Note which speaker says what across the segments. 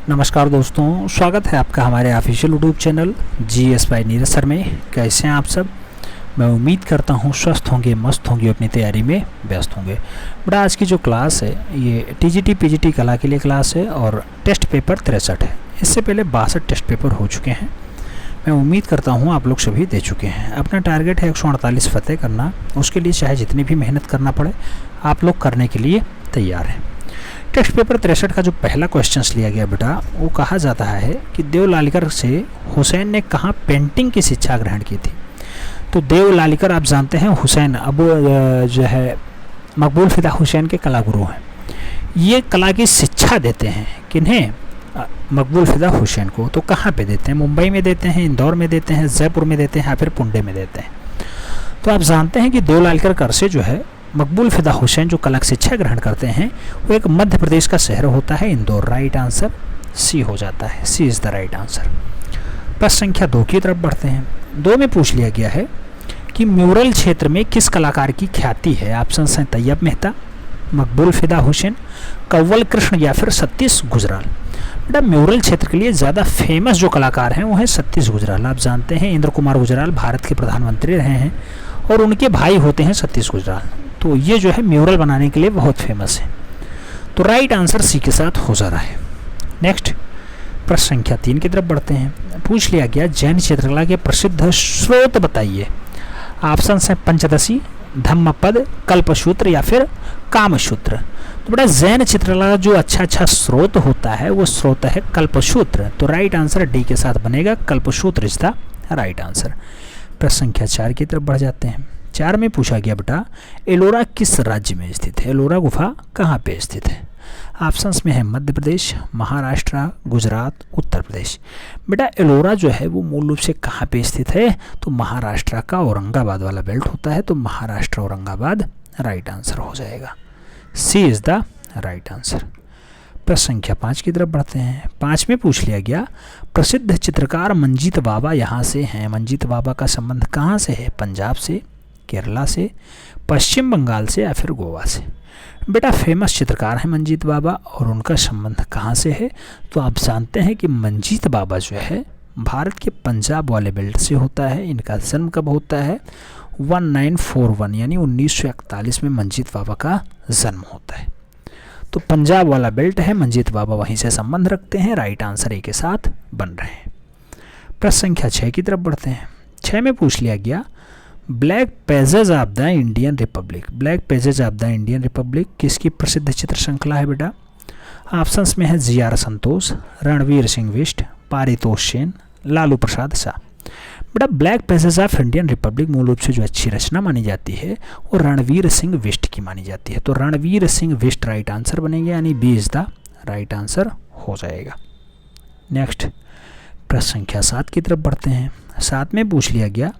Speaker 1: नमस्कार दोस्तों, स्वागत है आपका हमारे official YouTube channel GS bye Neeraj sir में। कैसे हैं आप सब? मैं उम्मीद करता हूं स्वस्थ होंगे, मस्त होंगे, अपनी तैयारी में व्यस्त होंगे। बड़ा आज की जो क्लास है ये टीजीटी पीजीटी कला के लिए क्लास है और टेस्ट पेपर 63 है। इससे पहले 62 टेस्ट पेपर हो चुके हैं। मैं उम्मीद करता हूँ आप लोग सभी दे चुके हैं। अपना टारगेट है 148 फतेह करना। उसके लिए चाहे जितनी भी मेहनत करना पड़े आप लोग करने के लिए तैयार हैं। टेस्ट पेपर 63 का जो पहला क्वेश्चन लिया गया बेटा, वो कहा जाता है कि देवलालिकर से हुसैन ने कहाँ पेंटिंग की शिक्षा ग्रहण की थी। तो देवलालिकर आप जानते हैं हुसैन अब जो है मकबूल फिदा हुसैन के कला गुरु हैं। ये कला की शिक्षा देते हैं किन्हें? मकबूल फिदा हुसैन को। तो कहाँ पे देते हैं? मुंबई में देते हैं, इंदौर में देते हैं, जयपुर में देते हैं या फिर पुणे में देते हैं। तो आप जानते हैं कि देवलालिकर कर से जो है मकबूल फिदा हुसैन जो कला शिक्षा ग्रहण करते हैं वो एक मध्य प्रदेश का शहर होता है इंदौर। राइट आंसर सी हो जाता है। सी इज़ द राइट आंसर। प्रश्न संख्या 2 की तरफ बढ़ते हैं। 2 में पूछ लिया गया है कि म्यूरल क्षेत्र में किस कलाकार की ख्याति है। ऑप्शन हैं तैयब मेहता, मकबूल फिदा हुसैन, कव्वल कृष्ण या फिर सतीश गुजराल। बेटा म्यूरल क्षेत्र के लिए ज़्यादा फेमस जो कलाकार हैं वो हैं सतीश गुजराल। आप जानते हैं इंद्र कुमार गुजराल भारत के प्रधानमंत्री रहे हैं और उनके भाई होते हैं सतीश गुजराल। तो ये जो है म्यूरल बनाने के लिए बहुत फेमस है। तो राइट आंसर सी के साथ हो जा रहा है। नेक्स्ट प्रश्न संख्या 3 की तरफ बढ़ते हैं। पूछ लिया गया जैन चित्रकला के प्रसिद्ध स्रोत बताइए। ऑप्शन है पंचदशी, धम्मपद, कल्पसूत्र या फिर कामसूत्र। तो बेटा जैन चित्रकला का जो अच्छा स्रोत होता है वो स्रोत है कल्पसूत्र। तो राइट आंसर डी के साथ बनेगा, Kalpasutra is the right answer. प्रश्न संख्या 4 की तरफ बढ़ जाते हैं। 4 में पूछा गया बेटा एलोरा किस राज्य में स्थित है? एलोरा गुफा कहाँ पे स्थित है? ऑप्शंस में है मध्य प्रदेश, महाराष्ट्र, गुजरात, उत्तर प्रदेश। बेटा एलोरा जो है वो मूल रूप से कहाँ पे स्थित है? तो महाराष्ट्र का औरंगाबाद वाला बेल्ट होता है। तो महाराष्ट्र औरंगाबाद राइट आंसर हो जाएगा। सी इज़ द राइट आंसर। प्रश्न संख्या 5 की तरफ बढ़ते हैं। 5 में पूछ लिया गया प्रसिद्ध चित्रकार मंजीत बाबा यहाँ से हैं। मंजीत बाबा का संबंध कहाँ से है? पंजाब से, केरला से, पश्चिम बंगाल से या फिर गोवा से। बेटा फेमस चित्रकार हैं मंजीत बाबा और उनका संबंध कहाँ से है? तो आप जानते हैं कि मंजीत बाबा जो है भारत के पंजाब वाले बेल्ट से होता है। इनका जन्म कब होता है? 1941 यानी 1941 में मंजीत बाबा का जन्म होता है। तो पंजाब वाला बेल्ट है, मंजीत बाबा वहीं से संबंध रखते हैं। राइट आंसर ए के साथ बन रहे हैं। प्रश्न संख्या 6 की तरफ बढ़ते हैं। 6 में पूछ लिया गया black pages of the Indian Republic. Black pages of the Indian Republic किसकी प्रसिद्ध चित्र श्रृंखला है बेटा? ऑप्शंस में है जी.आर. संतोष, रणवीर सिंह बिष्ट, पारितोष सेन, लालू प्रसाद शाह। बेटा black pages of Indian Republic मूल रूप से जो अच्छी रचना मानी जाती है वो रणवीर सिंह बिष्ट की मानी जाती है। तो रणवीर सिंह बिष्ट राइट आंसर बनेंगे यानी B is the right answer हो जाएगा। नेक्स्ट प्रश्न संख्या 7 की तरफ बढ़ते हैं। 7 में पूछ लिया गया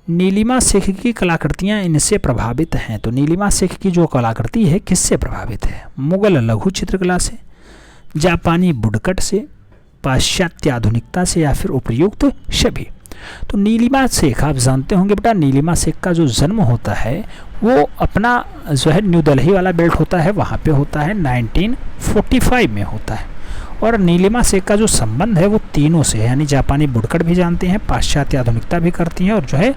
Speaker 1: नीलिमा शेख की कलाकृतियाँ इनसे प्रभावित हैं। तो नीलिमा शेख की जो कलाकृति है किससे प्रभावित है? मुगल लघु चित्रकला से, जापानी वुडकट से, पाश्चात्य आधुनिकता से या फिर उपयुक्त सभी। तो नीलिमा शेख आप जानते होंगे बेटा, नीलिमा शेख का जो जन्म होता है वो अपना जो है न्यू दिल्ली वाला बेल्ट होता है वहाँ पे होता है, 1945 में होता है। और नीलिमा शेख का जो संबंध है वो तीनों से है, यानी जापानी वुडकट भी जानते हैं, पाश्चात्य आधुनिकता भी करती हैं और जो है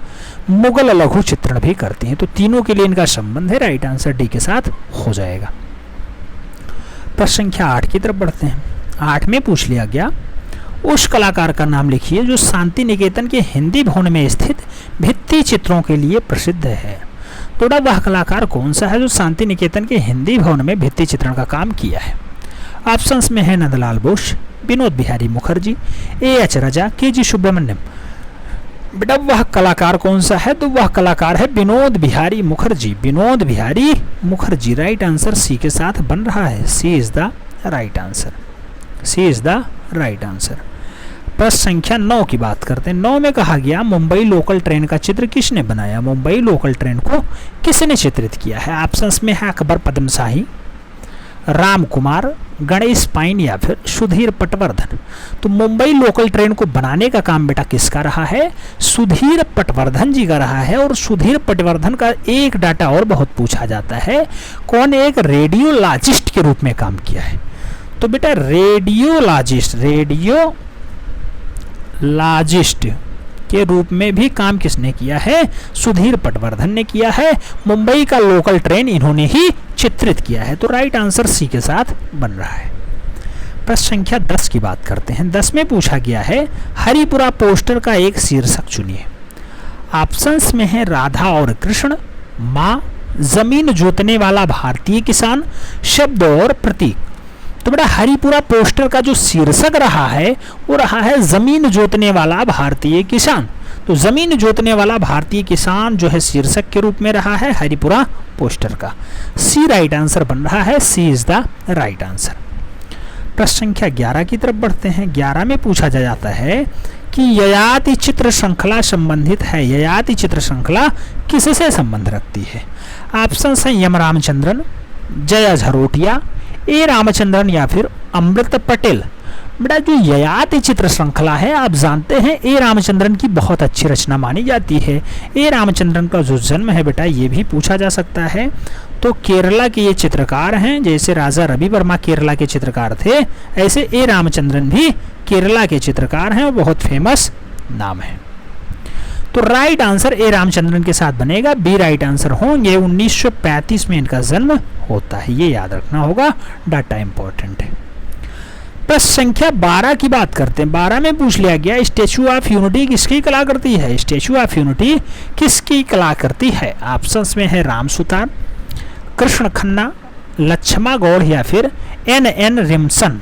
Speaker 1: मुगल लघु चित्रण भी करती हैं। तो तीनों के लिए इनका संबंध है। राइट आंसर डी के साथ हो जाएगा। प्रश्न संख्या 8 की तरफ बढ़ते हैं। 8 में पूछ लिया गया उस कलाकार का नाम लिखिए जो शांति निकेतन के हिंदी भवन में स्थित भित्ति चित्रों के लिए प्रसिद्ध है। तो वह कलाकार कौन सा है जो शांति निकेतन के हिंदी भवन में भित्ति चित्रण का काम किया है? ऑप्शंस में है नंदलाल बोस, विनोद बिहारी मुखर्जी, ए.एच. राजा, के.जी. सुब्रमण्यम। बेटा वह कलाकार कौन सा है? तो वह कलाकार है Vinod Bihari Mukherjee. Vinod Bihari Mukherjee right answer C के साथ बन रहा है। C is the right answer. C is the right answer. प्रश्न संख्या 9 की बात करते हैं। 9 में कहा गया मुंबई लोकल ट्रेन का चित्र किसने बनाया? मुंबई लोकल ट्रेन को किसने चित्रित किया है? ऑप्शंस में है अकबर पद्मशाही, राम कुमार, गणेश पाइन या फिर सुधीर पटवर्धन। तो मुंबई लोकल ट्रेन को बनाने का काम बेटा किसका रहा है? सुधीर पटवर्धन जी का रहा है। और सुधीर पटवर्धन का एक डाटा और बहुत पूछा जाता है, कौन एक रेडियोलॉजिस्ट के रूप में काम किया है? तो बेटा रेडियोलॉजिस्ट के रूप में भी काम किसने किया है? सुधीर पटवर्धन ने किया है। मुंबई का लोकल ट्रेन इन्होंने ही चित्रित किया है। तो राइट आंसर सी के साथ बन रहा है। प्रश्न संख्या 10 की बात करते हैं। 10 में पूछा गया है हरिपुरा पोस्टर का एक शीर्षक चुनिए। ऑप्शंस में है राधा और कृष्ण, माँ, जमीन जोतने वाला भारतीय किसान, शब्द और प्रतीक। तो बेटा हरिपुरा पोस्टर का जो शीर्षक रहा है वो रहा है जमीन जोतने वाला भारतीय किसान। तो जमीन जोतने वाला भारतीय किसान जो है शीर्षक के रूप में रहा है हरिपुरा पोस्टर का। सी राइट आंसर बन रहा है। C is the right answer. प्रश्न संख्या 11 की तरफ बढ़ते हैं। 11 में पूछा जाता है कि ययाति चित्र श्रृंखला संबंधित है। ययाति चित्र श्रृंखला किससे संबंध रखती है? ऑप्शन है यम रामचंद्रन, जया झरोटिया, ए रामचंद्रन या फिर अमृत पटेल। बेटा जो ययाति चित्र श्रृंखला है आप जानते हैं ए रामचंद्रन की बहुत अच्छी रचना मानी जाती है। ए रामचंद्रन का जो जन्म है बेटा ये भी पूछा जा सकता है। तो केरला के ये चित्रकार हैं, जैसे राजा रवि वर्मा केरला के चित्रकार थे, ऐसे ए रामचंद्रन भी केरला के चित्रकार हैं और बहुत फेमस नाम है। तो राइट आंसर ए रामचंद्रन के साथ बनेगा। बी राइट आंसर होंगे। 1935 में इनका जन्म होता है, ये याद रखना होगा, डाटा इंपॉर्टेंट है। प्रश्न संख्या 12 की बात करते हैं। 12 में पूछ लिया गया स्टैचू ऑफ यूनिटी किसकी कलाकृति है? स्टैचू ऑफ यूनिटी किसकी कलाकृति है? ऑप्शंस में है राम सुतार, कृष्ण खन्ना, लक्ष्मा गौड़ या फिर एन रिमसन।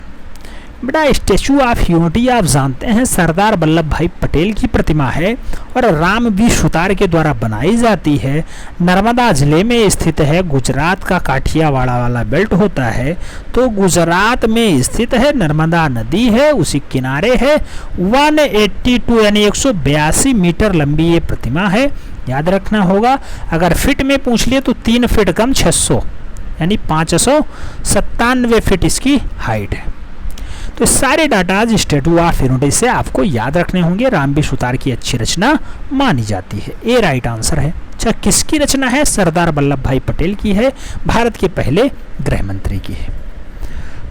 Speaker 1: बेटा स्टैचू ऑफ यूनिटी आप जानते हैं सरदार वल्लभ भाई पटेल की प्रतिमा है और राम बी सुतार के द्वारा बनाई जाती है। नर्मदा जिले में स्थित है। गुजरात का काठियावाड़ वाला बेल्ट होता है तो गुजरात में स्थित है। नर्मदा नदी है उसी किनारे है। 182 यानी 182 मीटर लंबी ये प्रतिमा है, याद रखना होगा। अगर फिट में पूछ लिए तो 3 फीट कम 600 यानी 597 फीट इसकी हाइट है। तो सारे डाटा स्टैचू ऑफ यूनिटी से आपको याद रखने होंगे। राम बी सुतार की अच्छी रचना मानी जाती है। ए राइट आंसर है। अच्छा किसकी रचना है? सरदार वल्लभ भाई पटेल की है, भारत के पहले गृह मंत्री की है।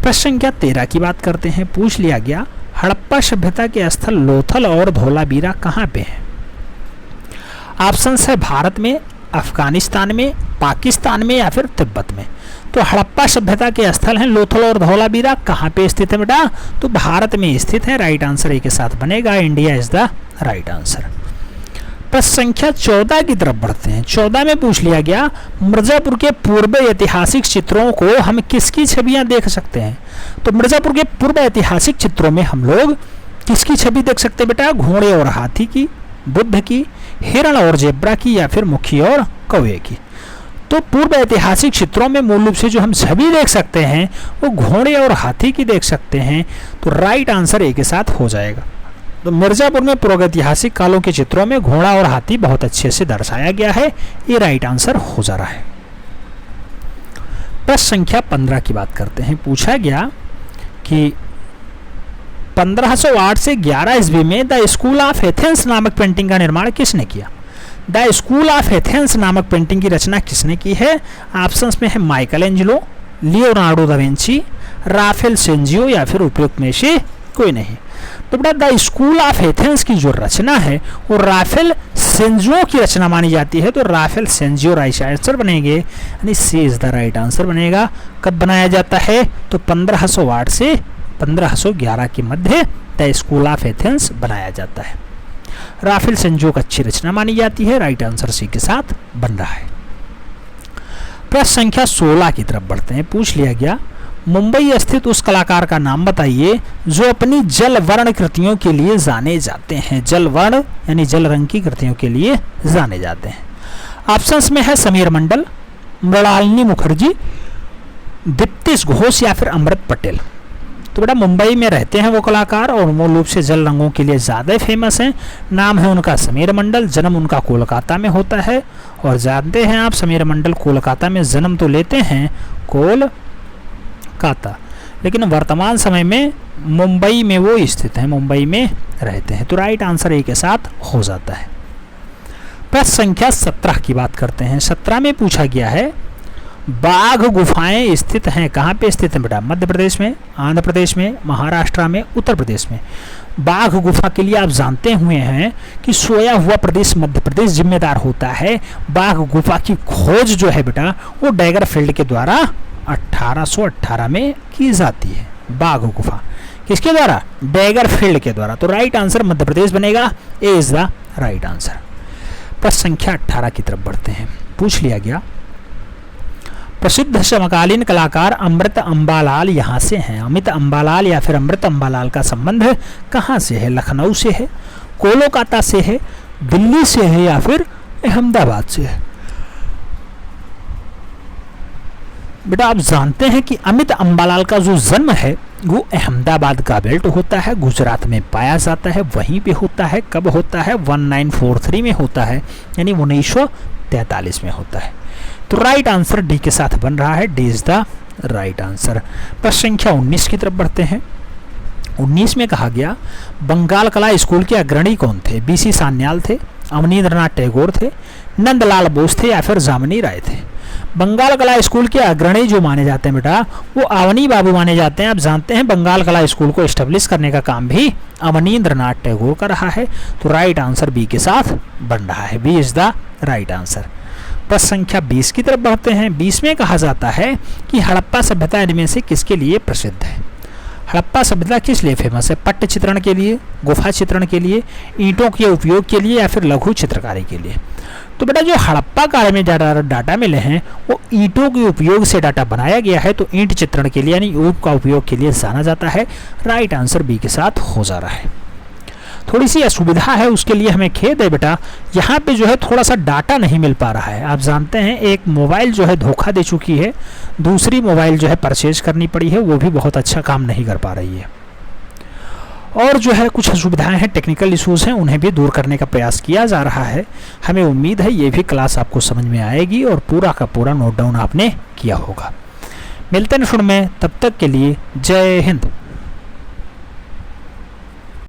Speaker 1: प्रश्न संख्या 13 की बात करते हैं। पूछ लिया गया हड़प्पा सभ्यता के स्थल लोथल और धोलावीरा कहाँ पे है? ऑप्शन है भारत में, अफगानिस्तान में, पाकिस्तान में या फिर तिब्बत में। तो हड़प्पा सभ्यता के स्थल हैं लोथल और धौलावीरा कहाँ पे स्थित है बेटा? तो भारत में स्थित है। राइट आंसर ए के साथ बनेगा। India is the right answer. प्रश्न संख्या 14 की तरफ बढ़ते हैं। 14 में पूछ लिया गया मिर्जापुर के पूर्व ऐतिहासिक चित्रों को हम किसकी छवियां देख सकते हैं? तो मिर्जापुर के पूर्व ऐतिहासिक चित्रों में हम लोग किसकी छवि देख सकते हैं बेटा? घोड़े और हाथी की, बुद्ध की, हिरण और जेब्रा की या फिर मुखी और कौवे की। तो पूर्व ऐतिहासिक चित्रों में मूल रूप से जो हम छवि देख सकते हैं वो घोड़े और हाथी की देख सकते हैं। तो राइट आंसर ए के साथ हो जाएगा। तो मिर्जापुर में पूर्व ऐतिहासिक कालों के चित्रों में घोड़ा और हाथी बहुत अच्छे से दर्शाया गया है। ये राइट आंसर हो जा रहा है। प्रश्न संख्या 15 की बात करते हैं। पूछा गया कि 1508 से 11 ईस्वी में द स्कूल ऑफ एथेंस नामक पेंटिंग का निर्माण किसने किया? द स्कूल ऑफ एथेंस नामक पेंटिंग की रचना किसने की है? ऑप्शंस में है Michelangelo, Leonardo da Vinci, Raphael Sanzio या फिर उपयुक्त में से कोई नहीं। तो बेटा द स्कूल ऑफ एथेंस की जो रचना है वो राफेल सेंजियो की रचना मानी जाती है। तो राफेल सेंजियो राइट आंसर बनेंगे, यानी सी इज द राइट आंसर बनेगा। कब बनाया जाता है? तो 1508 से 1511 के मध्य द स्कूल ऑफ एथेंस बनाया जाता है। राफेल सेंजियो का अच्छी रचना मानी जाती है। राइट आंसर सी के साथ बन रहा है। प्रश्न संख्या 16 की तरफ बढ़ते हैं। पूछ लिया गया मुंबई स्थित उस कलाकार का नाम बताइए जो अपनी जल वर्ण कृतियों के लिए जाने जाते हैं। जल वर्ण यानी जल रंग की कृतियों के लिए जाने जाते हैं। ऑप्शंस में है समीर मंडल, मृणालिनी मुखर्जी, दीप्तिश घोष या फिर अमृत पटेल। तो बेटा मुंबई में रहते हैं वो कलाकार और मूल रूप से जल रंगों के लिए ज़्यादा फेमस हैं। नाम है उनका समीर मंडल। जन्म उनका कोलकाता में होता है और जानते हैं आप समीर मंडल कोलकाता में जन्म तो लेते हैं कोलकाता, लेकिन वर्तमान समय में मुंबई में वो स्थित हैं, मुंबई में रहते हैं। तो राइट आंसर ए के साथ हो जाता है। प्रश्न संख्या 17 की बात करते हैं। 17 में पूछा गया है बाघ गुफाएं स्थित हैं। कहाँ पे स्थित हैं बेटा? मध्य प्रदेश में, आंध्र प्रदेश में, महाराष्ट्र में, उत्तर प्रदेश में। बाघ गुफा के लिए आप जानते हुए हैं कि सोया हुआ प्रदेश मध्य प्रदेश जिम्मेदार होता है। बाघ गुफा की खोज जो है बेटा वो डैगरफील्ड के द्वारा 1818 में की जाती है। बाघ गुफा किसके द्वारा? डैगरफील्ड के द्वारा। तो राइट आंसर मध्य प्रदेश बनेगा, ए इज द राइट आंसर। प्रश्न संख्या 18 की तरफ बढ़ते हैं। पूछ लिया गया, प्रसिद्ध समकालीन कलाकार अमृत अंबालाल यहाँ से हैं। अमित अंबालाल या फिर अमृत अंबालाल का संबंध कहाँ से है? लखनऊ से है, कोलकाता से है, दिल्ली से है या फिर अहमदाबाद से है? बेटा आप जानते हैं कि अमित अंबालाल का जो जन्म है वो अहमदाबाद का बेल्ट होता है, गुजरात में पाया जाता है। वहीं पे होता है, कब होता है? 1943 में होता है, यानी 1943 में होता है। तो राइट आंसर डी के साथ बन रहा है, D is the right answer. प्रश्न संख्या 19 की तरफ बढ़ते हैं। 19 में कहा गया, बंगाल कला स्कूल के अग्रणी कौन थे? बीसी सान्याल थे, अवनींद्रनाथ टैगोर थे, नंदलाल बोस थे या फिर जामिनी राय थे? बंगाल कला स्कूल के अग्रणी जो माने जाते हैं बेटा वो अवनी बाबू माने जाते हैं। आप जानते हैं बंगाल कला स्कूल को एस्टेब्लिश करने का काम भी अवनींद्रनाथ टैगोर का रहा है। तो राइट आंसर बी के साथ बन रहा है, B is the right answer. प्रश्न संख्या 20 की तरफ बढ़ते हैं। 20 में कहा जाता है कि हड़प्पा सभ्यता इनमें से किसके लिए प्रसिद्ध है? हड़प्पा सभ्यता किस लिए फेमस है? पट्ट चित्रण के लिए, गुफा चित्रण के लिए, ईंटों के उपयोग के लिए या फिर लघु चित्रकारी के लिए? तो बेटा जो हड़प्पा काल में डाटा मिले हैं वो ईंटों के उपयोग से डाटा बनाया गया है, तो ईंट चित्रण के लिए यानी ऊप का उपयोग के लिए जाना जाता है। राइट आंसर बी के साथ हो जा रहा है। थोड़ी सी असुविधा है, उसके लिए हमें खेद है बेटा, यहाँ पे जो है थोड़ा सा डाटा नहीं मिल पा रहा है। आप जानते हैं एक मोबाइल जो है धोखा दे चुकी है, दूसरी मोबाइल जो है परचेज करनी पड़ी है, वो भी बहुत अच्छा काम नहीं कर पा रही है। और जो है कुछ असुविधाएं हैं, टेक्निकल इश्यूज हैं, उन्हें भी दूर करने का प्रयास किया जा रहा है। हमें उम्मीद है ये भी क्लास आपको समझ में आएगी और पूरा का पूरा नोट डाउन आपने किया होगा। मिलते हैं शुरू में, तब तक के लिए जय हिंद।